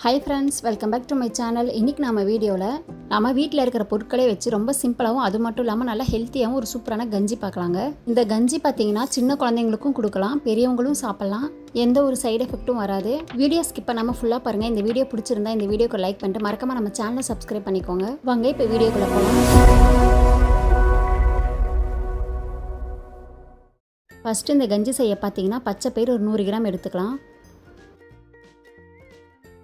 Hi friends, welcome back to my channel. இன்றைக்கி நம்ம வீடியோவில் நம்ம வீட்டில் இருக்கிற பொருட்களே வச்சு ரொம்ப சிம்பிளாகவும் அது மட்டும் இல்லாமல் நல்லா ஹெல்த்தியாகவும் ஒரு சூப்பரான கஞ்சி பார்க்கலாங்க. இந்த கஞ்சி பார்த்தீங்கன்னா சின்ன குழந்தைங்களுக்கும் கொடுக்கலாம், பெரியவங்களும் சாப்பிட்லாம். எந்த ஒரு சைடு எஃபெக்ட்டும் வராது. வீடியோ ஸ்கிப் பண்ணாமல் ஃபுல்லாக பாருங்கள். இந்த வீடியோ பிடிச்சிருந்தா இந்த வீடியோக்கு லைக் பண்ணிட்டு மறக்காமல் நம்ம சேனலை சப்ஸ்கிரைப் பண்ணிக்கோங்க. வாங்க இப்போ வீடியோக்குள்ளே போகலாம். ஃபஸ்ட்டு இந்த கஞ்சி செய்ய பார்த்தீங்கன்னா பச்சை பயிறு ஒரு 100 கிராம் எடுத்துக்கலாம்.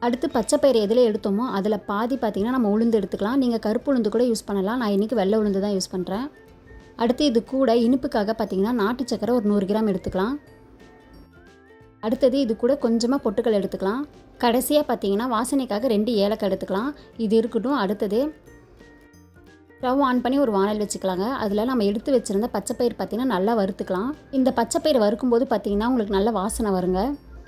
அடுத்து பச்சை பயிறு எதில் எடுத்தோமோ அதில் பாதி பார்த்திங்கன்னா நம்ம உளுந்து எடுத்துக்கலாம். நீங்கள் கருப்பு உளுந்து கூட யூஸ் பண்ணலாம். நான் இன்றைக்கி வெள்ளை உளுந்து தான் யூஸ் பண்ணுறேன். அடுத்து இது கூட இனிப்புக்காக பார்த்திங்கன்னா நாட்டு சக்கரை ஒரு 100 கிராம் எடுத்துக்கலாம். அடுத்தது இது கூட கொஞ்சமாக பொட்டுக்கல் எடுத்துக்கலாம். கடைசியாக பார்த்திங்கன்னா வாசனைக்காக 2 ஏலக்காய் எடுத்துக்கலாம். இது இருக்கட்டும். அடுத்தது ஸ்டவ் ஆன் பண்ணி ஒரு வானல் வச்சுக்கலாங்க. அதில் நம்ம எடுத்து வச்சுருந்த பச்சை பயிறு பார்த்திங்கன்னா நல்லா வறுத்துக்கலாம். இந்த பச்சை பயிறு வறுக்கும்போது பார்த்திங்கன்னா உங்களுக்கு நல்ல வாசனை வருங்க.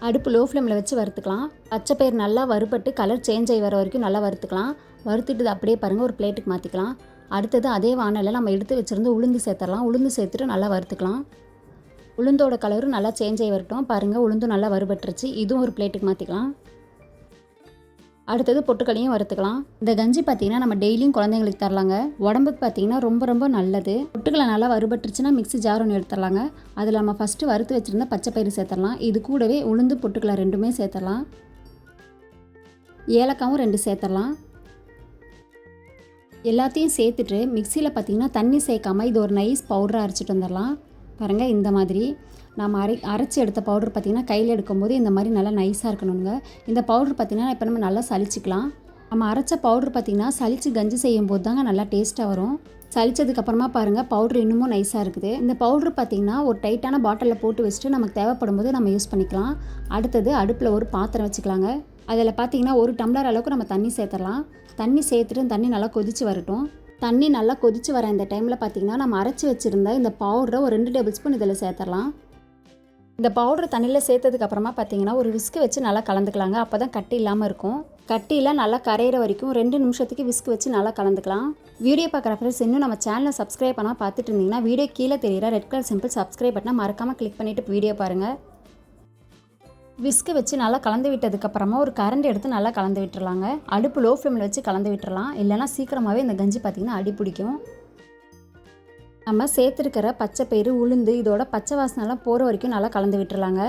அடுப்பு லோ ஃப்ளேமில் வச்சு வறுத்துக்கலாம். பச்சை பயிறு நல்லா வறுபட்டு கலர் சேஞ்ச் ஆகி வர வரைக்கும் நல்லா வறுத்துக்கலாம். வறுத்துட்டு அப்படியே பாருங்கள் ஒரு பிளேட்டுக்கு மாற்றிக்கலாம். அடுத்தது அதே வானலில் நம்ம எடுத்து வச்சுருந்து உளுந்து சேர்த்துடலாம். உளுந்து சேர்த்துட்டு நல்லா வறுத்துக்கலாம். உளுந்தோட கலரும் நல்லா சேஞ்ச் ஆகி வரட்டும். பாருங்கள் உளுந்தும் நல்லா வறுபட்டுருச்சு. இதுவும் ஒரு பிளேட்டுக்கு மாற்றிக்கலாம். அடுத்தது பொட்டுக்களையும் வறுத்துக்கலாம். இந்த கஞ்சி பார்த்திங்கன்னா நம்ம டெய்லியும் குழந்தைங்களுக்கு தரலாங்க. உடம்புக்கு பார்த்திங்கன்னா ரொம்ப நல்லது. பொட்டுக்களை நல்லா வறுபட்டுருச்சுன்னா மிக்ஸி ஜார் ஒன்று எடுத்துடலாங்க. அதில் நம்ம ஃபஸ்ட்டு வறுத்து வச்சுருந்த பச்சை பயிறு சேர்த்துடலாம். இது கூடவே உளுந்து பொட்டுக்களை 2மே சேர்த்துடலாம். ஏலக்காவும் 2 சேர்த்துடலாம். எல்லாத்தையும் சேர்த்துட்டு மிக்சியில் பார்த்திங்கன்னா தண்ணி சேர்க்காமல் இது ஒரு நைஸ் பவுடராக அரைச்சிட்டு வந்துடலாம். பாருங்கள் இந்த மாதிரி நம்ம அரைச்சி எடுத்த பவுடர் பார்த்திங்கன்னா கையில் எடுக்கும்போது இந்த மாதிரி நல்லா நைஸாக இருக்கணுங்க. இந்த பவுடர் பார்த்திங்கன்னா இப்போ நம்ம நல்லா சலிச்சிக்கலாம். நம்ம அரைச்ச பவுடர் பார்த்திங்கன்னா சலித்து கஞ்சி செய்யும் போது தாங்க நல்லா டேஸ்ட்டாக வரும். சலிச்சதுக்கப்புறமா பாருங்கள் பவுட்ரு இன்னமும் நைஸாக இருக்குது. இந்த பவுட்ரு பார்த்திங்கன்னா ஒரு டைட்டான பாட்டிலில் போட்டு வச்சுட்டு நமக்கு தேவைப்படும் போது நம்ம யூஸ் பண்ணிக்கலாம். அடுத்தது அடுப்பில் ஒரு பாத்திரம் வச்சுக்கலாங்க. அதில் பார்த்திங்கன்னா 1 டம்ளர் அளவுக்கு நம்ம தண்ணி சேர்த்துடலாம். தண்ணி சேர்த்துட்டு தண்ணி நல்லா கொதித்து வரட்டும். தண்ணி நல்லா கொதித்து வர இந்த டைமில் பார்த்திங்கன்னா நம்ம அரைச்சி வச்சுருந்த இந்த பவுடரை ஒரு 2 டேபிள் ஸ்பூன் இதில் சேர்த்துடலாம். இந்த பவுடர் தண்ணியில் சேர்த்ததுக்கப்புறமா பார்த்திங்கன்னா ஒரு விஸ்கு வச்சு நல்லா கலந்துக்கலாங்க. அப்போ தான் கட்டி இல்லாமல் இருக்கும். கட்டியில் நல்லா கரையிற வரைக்கும் 2 நிமிஷத்துக்கு விஸ்கு வச்சு நல்லா கலந்துக்கலாம். வீடியோ பார்க்குற ஃப்ரெண்ட்ஸ் இன்னும் நம்ம சேனலை சப்ஸ்கிரைப் பண்ணால் பார்த்துட்டு இருந்தீங்கன்னா வீடியோ கீழே தெரியுற ரெட் கலர் சிம்பிள் சப்ஸ்கிரைப் பட்டனை மறக்காமல் கிளிக் பண்ணிவிட்டு வீடியோ பாருங்கள். விஸ்கு வச்சு நல்லா கலந்து விட்டதுக்கப்புறமா ஒரு கரண்டி எடுத்து நல்லா கலந்து விட்டுறலாங்க. அடுப்பு லோ ஃப்ளேமில் வச்சு கலந்து விட்டுறலாம். இல்லைனா சீக்கிரமாகவே இந்த கஞ்சி பார்த்திங்கன்னா அடி பிடிக்கும். நம்ம சேர்த்துருக்கிற பச்சை பயிறு உளுந்து இதோட பச்சை வாசனைலாம் போகிற வரைக்கும் நல்லா கலந்து விட்டுறலாங்க.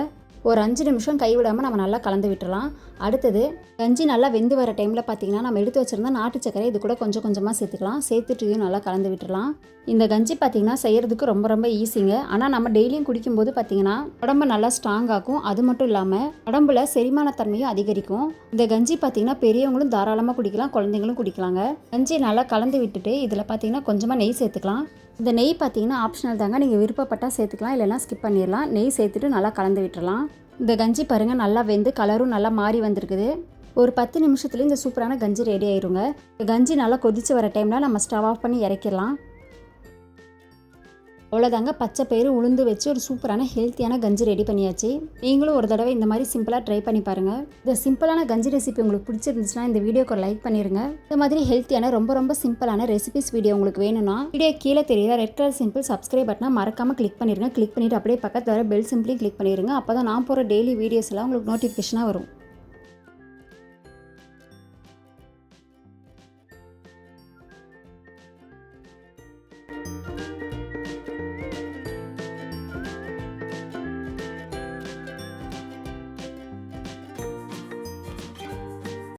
ஒரு 5 நிமிஷம் கைவிடாமல் நம்ம நல்லா கலந்து விட்டுறலாம். அடுத்தது கஞ்சி நல்லா வெந்து வர டைமில் பார்த்திங்கன்னா நம்ம எடுத்து வச்சுருந்தா நாட்டு சக்கரை இது கூட கொஞ்சம் கொஞ்சமாக சேர்த்துக்கலாம். சேர்த்துட்டு இதையும் நல்லா கலந்து விட்டுறலாம். இந்த கஞ்சி பார்த்திங்கன்னா செய்கிறதுக்கு ரொம்ப ஈஸிங்க. ஆனால் நம்ம டெய்லியும் குடிக்கும்போது பார்த்திங்கன்னா உடம்பு நல்லா ஸ்ட்ராங் ஆகும். அது மட்டும் இல்லாமல் உடம்புல செரிமான தன்மையும் அதிகரிக்கும். இந்த கஞ்சி பார்த்திங்கன்னா பெரியவங்களும் தாராளமாக குடிக்கலாம், குழந்தைங்களும் குடிக்கலாங்க. கஞ்சி நல்லா கலந்து விட்டுட்டு இதில் பார்த்திங்கன்னா கொஞ்சமாக நெய் சேர்த்துக்கலாம். இந்த நெய் பார்த்திங்கன்னா ஆப்ஷனல் தாங்க. நீங்கள் விருப்பப்பட்டால் சேர்த்துக்கலாம், இல்லைனா ஸ்கிப் பண்ணிடலாம். நெய் சேர்த்துட்டு நல்லா கலந்து விட்டுறலாம். இந்த கஞ்சி பாருங்கள் நல்லா வெந்து கலரும் நல்லா மாறி வந்திருக்குது. ஒரு 10 நிமிஷத்துலேயும் இந்த சூப்பரான கஞ்சி ரெடி ஆயிருங்க. இந்த கஞ்சி நல்லா கொதித்து வர டைமில் நம்ம ஸ்டவ் ஆஃப் பண்ணி இறக்கிடலாம். அவ்வளோதாங்க, பச்சை பயிறு உளுந்து வச்சு ஒரு சூப்பரான ஹெல்த்தியான கஞ்சி ரெடி பண்ணியாச்சு. நீங்களும் ஒரு தடவை இந்த மாதிரி சிம்பிளாக ட்ரை பண்ணி பாருங்கள். இந்த சிம்பிளான கஞ்சி ரெசிபி உங்களுக்கு பிடிச்சிருந்துச்சுன்னா இந்த வீடியோக்கு ஒரு லைக் பண்ணிடுங்க. இந்த மாதிரி ஹெல்த்தியான ரொம்ப சிம்பிளான ரெசிபிஸ் வீடியோ உங்களுக்கு வேணும்னா வீடியோ கீழே தெரியுற ரெட் கலர் சிம்பிள் சப்ஸ்கிரைப் பட்டனை மறக்காமல் கிளிக் பண்ணிடுங்க. கிளிக் பண்ணிவிட்டு அப்படியே பக்கத்தில் வர பெல் சிம்பிளையும் கிளிக் பண்ணிடுங்க. அப்போ தான் நான் போகிற டெய்லி வீடியோஸ் எல்லாம் உங்களுக்கு நோட்டிஃபிகேஷனாக வரும்.